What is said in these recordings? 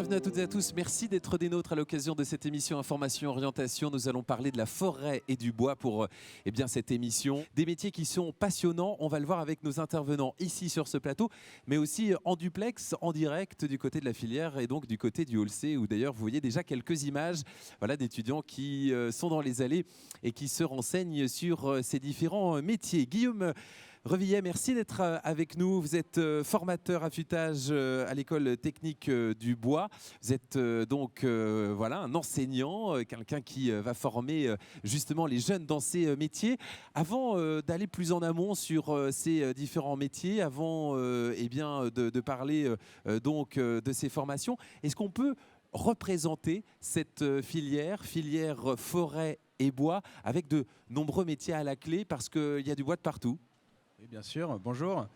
bienvenue à toutes et à tous. Merci d'être des nôtres à l'occasion de cette émission Information Orientation. Nous allons parler de la forêt et du bois pour cette émission. Des métiers qui sont passionnants. On va le voir avec nos intervenants ici sur ce plateau, mais aussi en duplex, en direct du côté de la filière et donc du côté du Hall C, où d'ailleurs vous voyez déjà quelques images d'étudiants qui sont dans les allées et qui se renseignent sur ces différents métiers. Guillaume Revillet, merci d'être avec nous. Vous êtes formateur affûtage à l'école technique du bois. Vous êtes un enseignant, quelqu'un qui va former justement les jeunes dans ces métiers. Avant d'aller plus en amont sur ces différents métiers, avant de parler de ces formations, est-ce qu'on peut représenter cette filière forêt et bois avec de nombreux métiers à la clé parce qu'il y a du bois de partout? Oui, bien sûr, bonjour.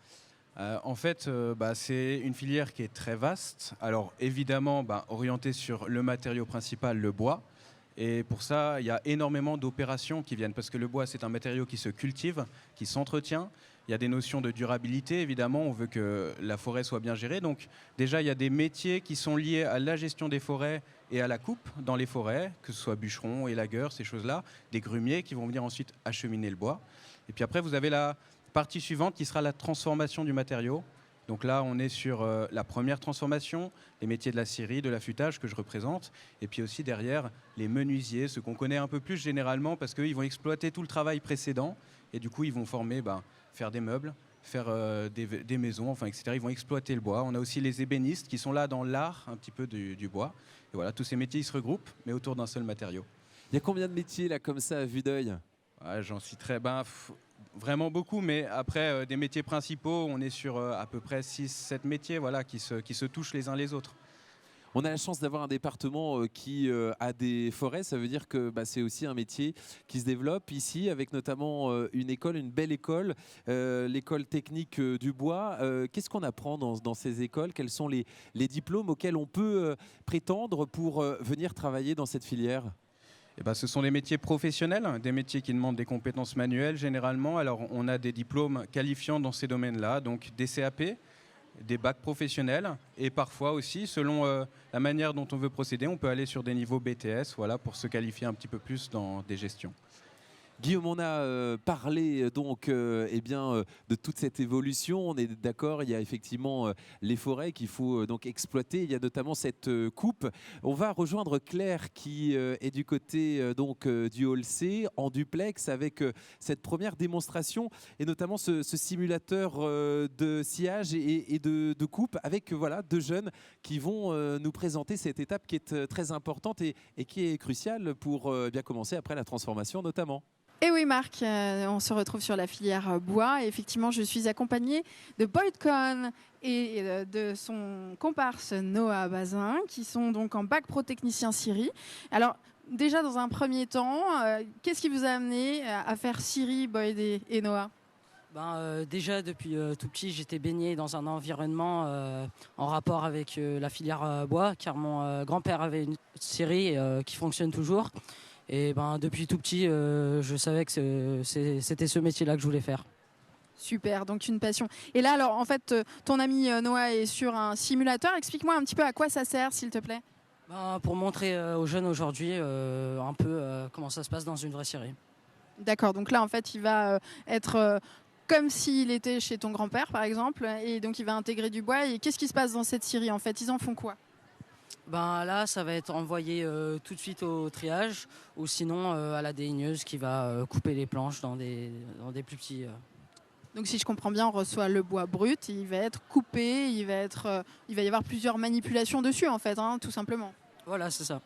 C'est une filière qui est très vaste. Alors évidemment, orientée sur le matériau principal, le bois. Et pour ça, il y a énormément d'opérations qui viennent, parce que le bois, c'est un matériau qui se cultive, qui s'entretient. Il y a des notions de durabilité, évidemment, on veut que la forêt soit bien gérée. Donc déjà, il y a des métiers qui sont liés à la gestion des forêts et à la coupe dans les forêts, que ce soit bûcherons, élagueurs, ces choses-là, des grumiers qui vont venir ensuite acheminer le bois. Et puis après, vous avez la partie suivante qui sera la transformation du matériau. Donc là, on est sur la première transformation, les métiers de la scierie, de l'affûtage que je représente. Et puis aussi derrière, les menuisiers, ceux qu'on connaît un peu plus généralement parce qu'ils vont exploiter tout le travail précédent. Et du coup, ils vont former, faire des meubles, faire des maisons, etc. Ils vont exploiter le bois. On a aussi les ébénistes qui sont là dans l'art un petit peu du bois. Et voilà, tous ces métiers, ils se regroupent, mais autour d'un seul matériau. Il y a combien de métiers là comme ça à vue d'œil? J'en citerai vraiment beaucoup, mais après des métiers principaux, on est sur à peu près 6-7 métiers qui se touchent les uns les autres. On a la chance d'avoir un département qui a des forêts, ça veut dire que c'est aussi un métier qui se développe ici, avec notamment une belle école, l'école technique du bois. Qu'est-ce qu'on apprend dans ces écoles? Quels sont les diplômes auxquels on peut prétendre pour venir travailler dans cette filière? Ce sont des métiers professionnels, des métiers qui demandent des compétences manuelles généralement. Alors on a des diplômes qualifiants dans ces domaines-là, donc des CAP, des bacs professionnels et parfois aussi, selon la manière dont on veut procéder, on peut aller sur des niveaux BTS pour se qualifier un petit peu plus dans des gestions. Guillaume, on a parlé de toute cette évolution. On est d'accord, il y a effectivement les forêts qu'il faut donc exploiter. Il y a notamment cette coupe. On va rejoindre Claire qui est du côté du Hall C en duplex avec cette première démonstration et notamment ce simulateur de sciage et de coupe avec deux jeunes qui vont nous présenter cette étape qui est très importante et qui est cruciale pour bien commencer après la transformation notamment. Et oui Marc, on se retrouve sur la filière bois et effectivement je suis accompagnée de Boyd Cohn et de son comparse Noah Bazin qui sont donc en bac pro technicien scierie. Alors déjà dans un premier temps, qu'est-ce qui vous a amené à faire scierie, Boyd et Noah? Déjà depuis tout petit j'étais baigné dans un environnement en rapport avec la filière bois car mon grand-père avait une scierie qui fonctionne toujours. Et depuis tout petit, je savais que c'était ce métier-là que je voulais faire. Super, donc une passion. Et là, alors, en fait, ton ami Noah est sur un simulateur. Explique-moi un petit peu à quoi ça sert, s'il te plaît. Pour montrer aux jeunes aujourd'hui un peu comment ça se passe dans une vraie scierie. D'accord, donc là, en fait, il va être comme s'il était chez ton grand-père, par exemple. Et donc, il va intégrer du bois. Et qu'est-ce qui se passe dans cette scierie, en fait? Ils en font quoi? Là, ça va être envoyé tout de suite au triage ou sinon à la déligneuse qui va couper les planches dans des plus petits... Donc si je comprends bien, on reçoit le bois brut, il va être coupé, il va y avoir plusieurs manipulations dessus en fait, tout simplement. Voilà, c'est ça.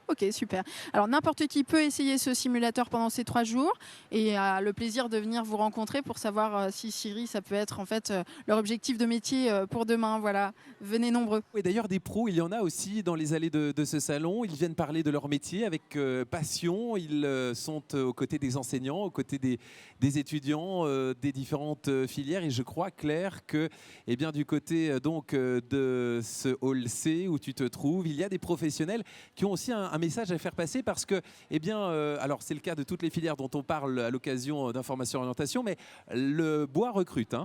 Ok, super. Alors n'importe qui peut essayer ce simulateur pendant ces 3 jours et a le plaisir de venir vous rencontrer pour savoir si scierie, ça peut être en fait leur objectif de métier pour demain. Voilà, venez nombreux. Et d'ailleurs, des pros, il y en a aussi dans les allées de ce salon. Ils viennent parler de leur métier avec passion. Ils sont aux côtés des enseignants, aux côtés des étudiants des différentes filières. Et je crois, Claire, que du côté de ce Hall C où tu te trouves, il y a des professionnels qui ont aussi un message à faire passer parce que, alors c'est le cas de toutes les filières dont on parle à l'occasion d'Information Orientation, mais le bois recrute.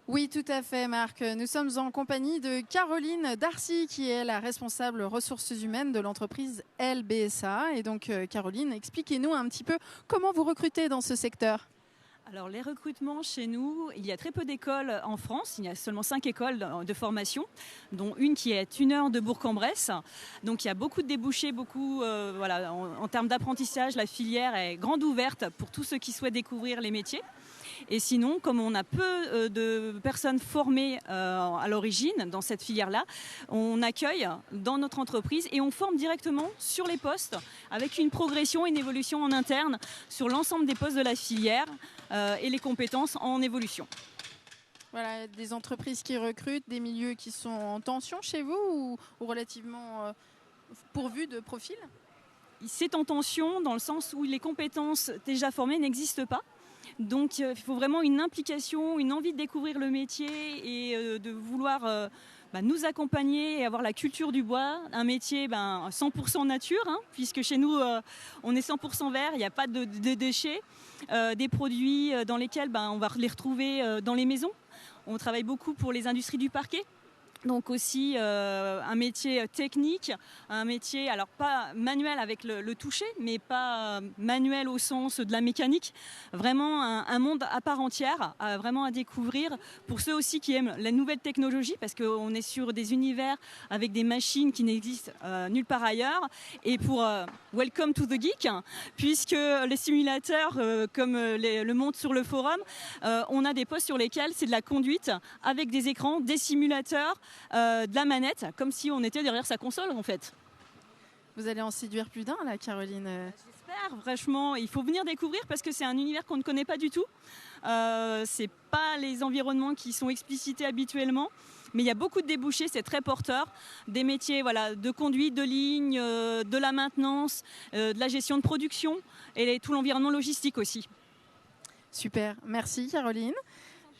Oui, tout à fait, Marc. Nous sommes en compagnie de Caroline Darcy, qui est la responsable ressources humaines de l'entreprise LBSA. Et donc, Caroline, expliquez-nous un petit peu comment vous recrutez dans ce secteur. Alors les recrutements chez nous, il y a très peu d'écoles en France, il y a seulement 5 écoles de formation, dont une qui est à 1 heure de Bourg-en-Bresse. Donc il y a beaucoup de débouchés, voilà, en termes d'apprentissage, la filière est grande ouverte pour tous ceux qui souhaitent découvrir les métiers. Et sinon, comme on a peu de personnes formées à l'origine dans cette filière-là, on accueille dans notre entreprise et on forme directement sur les postes avec une progression, une évolution en interne sur l'ensemble des postes de la filière et les compétences en évolution. Voilà, des entreprises qui recrutent, des milieux qui sont en tension chez vous ou relativement pourvus de profils? C'est en tension dans le sens où les compétences déjà formées n'existent pas. Donc il faut vraiment une implication, une envie de découvrir le métier et de vouloir nous accompagner et avoir la culture du bois, un métier 100% nature, puisque chez nous on est 100% vert, il n'y a pas de déchets, des produits dans lesquels on va les retrouver dans les maisons. On travaille beaucoup pour les industries du parquet. Donc aussi un métier technique, un métier, alors pas manuel avec le toucher, mais pas manuel au sens de la mécanique. Vraiment un monde à part entière, vraiment à découvrir pour ceux aussi qui aiment la nouvelle technologie, parce qu'on est sur des univers avec des machines qui n'existent nulle part ailleurs. Et pour Welcome to the Geek, puisque les simulateurs, comme le montre sur le forum, on a des postes sur lesquels c'est de la conduite avec des écrans, des simulateurs, de la manette, comme si on était derrière sa console en fait. Vous allez en séduire plus d'un là, Caroline. J'espère, franchement, il faut venir découvrir parce que c'est un univers qu'on ne connaît pas du tout. C'est pas les environnements qui sont explicités habituellement, mais il y a beaucoup de débouchés, c'est très porteur. Des métiers de conduite, de ligne, de la maintenance, de la gestion de production et tout l'environnement logistique aussi. Super, merci Caroline.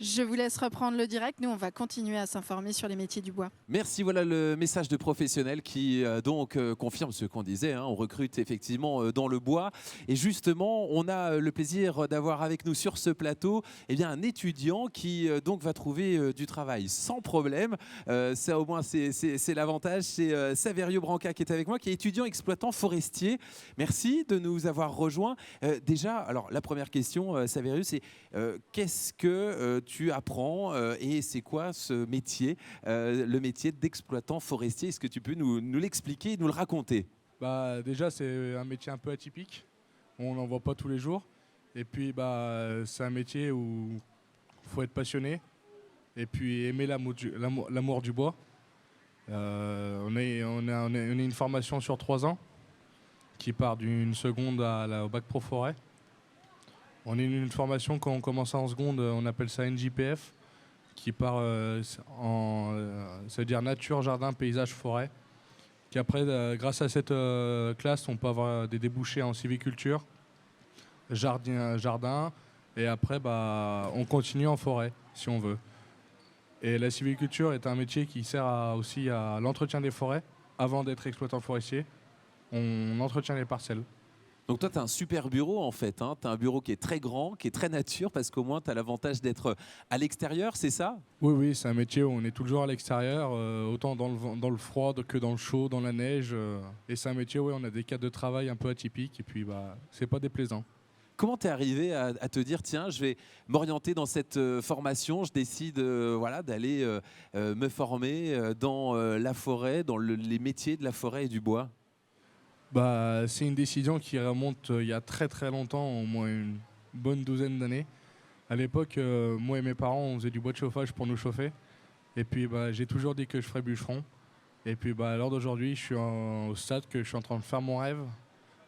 Je vous laisse reprendre le direct. Nous, on va continuer à s'informer sur les métiers du bois. Merci, voilà le message de professionnel qui confirme ce qu'on disait. On recrute effectivement dans le bois. Et justement, on a le plaisir d'avoir avec nous sur ce plateau un étudiant qui donc va trouver du travail sans problème. Ça, au moins, c'est l'avantage. C'est Saverio Branca qui est avec moi, qui est étudiant exploitant forestier. Merci de nous avoir rejoints. Déjà, alors la première question, Saverio, c'est qu'est-ce que tu apprends et c'est quoi ce métier, le métier d'exploitant forestier? Est-ce que tu peux nous l'expliquer et nous le raconter? Déjà, c'est un métier un peu atypique. On n'en voit pas tous les jours. Et puis, c'est un métier où il faut être passionné et puis aimer l'amour du bois. On a une formation sur 3 ans qui part d'une seconde au bac pro forêt. On est une formation, quand on commence en seconde, on appelle ça NJPF, qui part c'est-à-dire nature, jardin, paysage, forêt. Qui après, grâce à cette classe, on peut avoir des débouchés en civiculture, jardin, et après, on continue en forêt, si on veut. Et la civiculture est un métier qui sert aussi à l'entretien des forêts. Avant d'être exploitant forestier, on entretient les parcelles. Donc toi, tu as un super bureau en fait. Tu as un bureau qui est très grand, qui est très nature, parce qu'au moins, tu as l'avantage d'être à l'extérieur, c'est ça? Oui, c'est un métier où on est toujours à l'extérieur, autant dans le froid que dans le chaud, dans la neige. Et c'est un métier où on a des cadres de travail un peu atypiques, et puis c'est pas déplaisant. Comment tu es arrivé à te dire, tiens, je vais m'orienter dans cette formation, je décide d'aller me former dans la forêt, dans les métiers de la forêt et du bois? C'est une décision qui remonte il y a très très longtemps, au moins une bonne douzaine d'années. À l'époque, moi et mes parents, on faisait du bois de chauffage pour nous chauffer. Et puis j'ai toujours dit que je ferais bûcheron. Et puis à l'heure d'aujourd'hui, je suis au stade que je suis en train de faire mon rêve.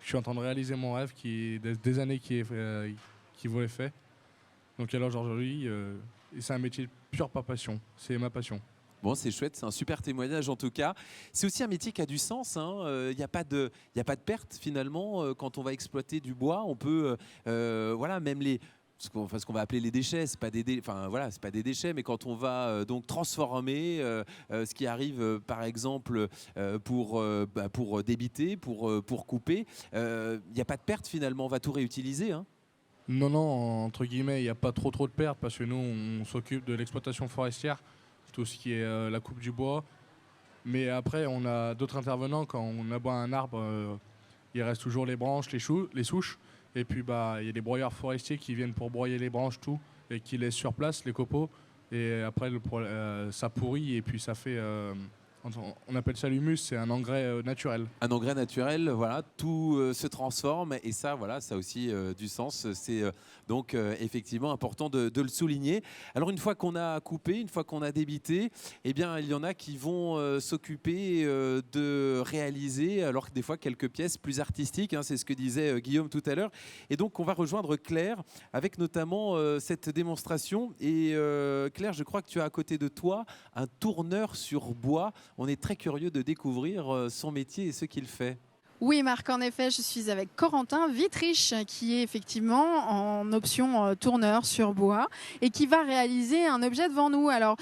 Je suis en train de réaliser mon rêve qui des années qui vous est fait. Donc à l'heure d'aujourd'hui, c'est un métier pur par passion. C'est ma passion. Bon, c'est chouette, c'est un super témoignage en tout cas. C'est aussi un métier qui a du sens. Il n'y a pas de perte finalement quand on va exploiter du bois. On peut, même ce qu'on va appeler les déchets, c'est pas des déchets, mais quand on va donc transformer ce qui arrive par exemple pour débiter, pour couper, il n'y a pas de perte finalement. On va tout réutiliser. Non, non, entre guillemets, il n'y a pas trop de pertes parce que nous, on s'occupe de l'exploitation forestière, tout ce qui est la coupe du bois. Mais après, on a d'autres intervenants. Quand on abat un arbre, il reste toujours les branches, les souches. Et puis, il y a des broyeurs forestiers qui viennent pour broyer les branches, tout, et qui laissent sur place les copeaux. Et après, ça pourrit et puis ça fait... on appelle ça l'humus, c'est un engrais naturel. Un engrais naturel, voilà, tout se transforme et ça, voilà, ça a aussi du sens. C'est donc effectivement important de le souligner. Alors une fois qu'on a coupé, une fois qu'on a débité, eh bien il y en a qui vont s'occuper de réaliser, alors que des fois quelques pièces plus artistiques, hein, c'est ce que disait Guillaume tout à l'heure. Et donc on va rejoindre Claire avec notamment cette démonstration. Et Claire, je crois que tu as à côté de toi un tourneur sur bois. On est très curieux de découvrir son métier et ce qu'il fait. Oui Marc, en effet, je suis avec Corentin Wittrich qui est effectivement en option tourneur sur bois et qui va réaliser un objet devant nous. Alors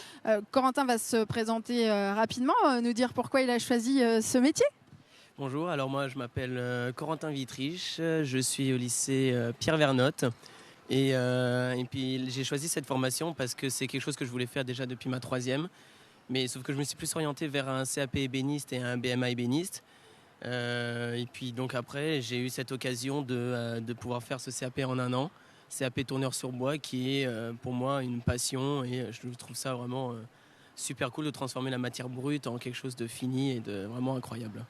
Corentin va se présenter rapidement, nous dire pourquoi il a choisi ce métier. Bonjour, alors moi je m'appelle Corentin Wittrich, je suis au lycée Pierre Vernotte et puis j'ai choisi cette formation parce que c'est quelque chose que je voulais faire déjà depuis ma 3e. Mais sauf que je me suis plus orienté vers un CAP ébéniste et un BMA ébéniste. Et puis donc après, j'ai eu cette occasion de pouvoir faire ce CAP en 1 an. CAP tourneur sur bois qui est pour moi une passion et je trouve ça vraiment super cool de transformer la matière brute en quelque chose de fini et de vraiment incroyable.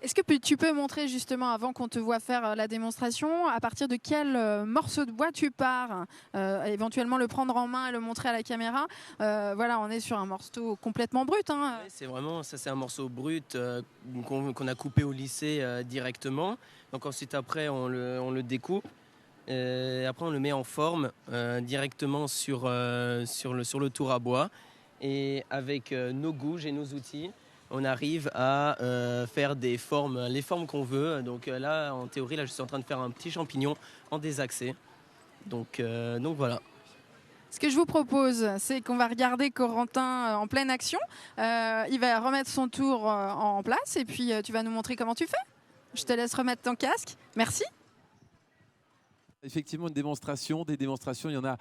Est-ce que tu peux montrer justement, avant qu'on te voit faire la démonstration, à partir de quel morceau de bois tu pars, éventuellement le prendre en main et le montrer à la caméra. Voilà, on est sur un morceau complètement brut. Hein. Ouais, c'est vraiment, ça c'est un morceau brut qu'on a coupé au lycée directement. Donc ensuite après on le découpe. Après on le met en forme directement sur le tour à bois. Et avec nos gouges et nos outils, on arrive à faire les formes qu'on veut. Donc là, en théorie, je suis en train de faire un petit champignon en désaxé. Donc voilà. Ce que je vous propose, c'est qu'on va regarder Corentin en pleine action. Il va remettre son tour en place et puis tu vas nous montrer comment tu fais. Je te laisse remettre ton casque. Merci. Effectivement, des démonstrations, il y en a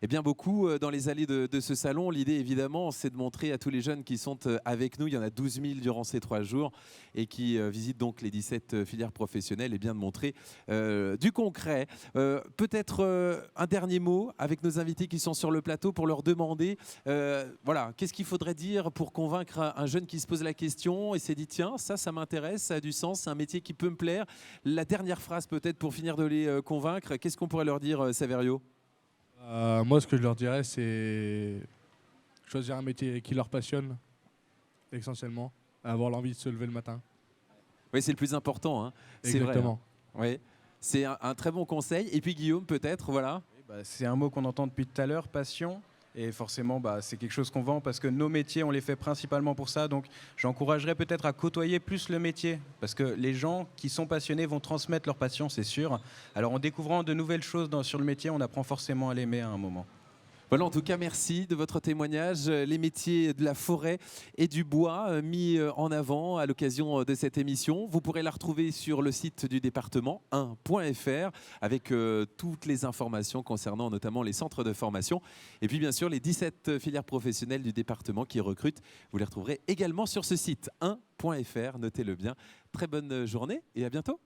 bien beaucoup dans les allées de ce salon. L'idée, évidemment, c'est de montrer à tous les jeunes qui sont avec nous, il y en a 12 000 durant ces 3 jours, et qui visitent donc les 17 filières professionnelles, et bien de montrer du concret. Peut-être un dernier mot avec nos invités qui sont sur le plateau pour leur demander, voilà, qu'est-ce qu'il faudrait dire pour convaincre un jeune qui se pose la question et s'est dit, tiens, ça m'intéresse, ça a du sens, c'est un métier qui peut me plaire. La dernière phrase peut-être pour finir de les convaincre, qu'est-ce qu'on pourrait leur dire, Saverio ? Moi, ce que je leur dirais, c'est choisir un métier qui leur passionne, essentiellement, avoir l'envie de se lever le matin. Oui, c'est le plus important. Hein. C'est Exactement. Vrai, hein. Oui. C'est un très bon conseil. Et puis Guillaume, peut-être, voilà. C'est un mot qu'on entend depuis tout à l'heure, passion. Et forcément, c'est quelque chose qu'on vend parce que nos métiers, on les fait principalement pour ça. Donc, j'encouragerais peut-être à côtoyer plus le métier parce que les gens qui sont passionnés vont transmettre leur passion, c'est sûr. Alors, en découvrant de nouvelles choses sur le métier, on apprend forcément à l'aimer à un moment. Voilà, en tout cas, merci de votre témoignage. Les métiers de la forêt et du bois mis en avant à l'occasion de cette émission. Vous pourrez la retrouver sur le site du département 1.fr avec toutes les informations concernant notamment les centres de formation. Et puis, bien sûr, les 17 filières professionnelles du département qui recrutent. Vous les retrouverez également sur ce site 1.fr. Notez-le bien. Très bonne journée et à bientôt.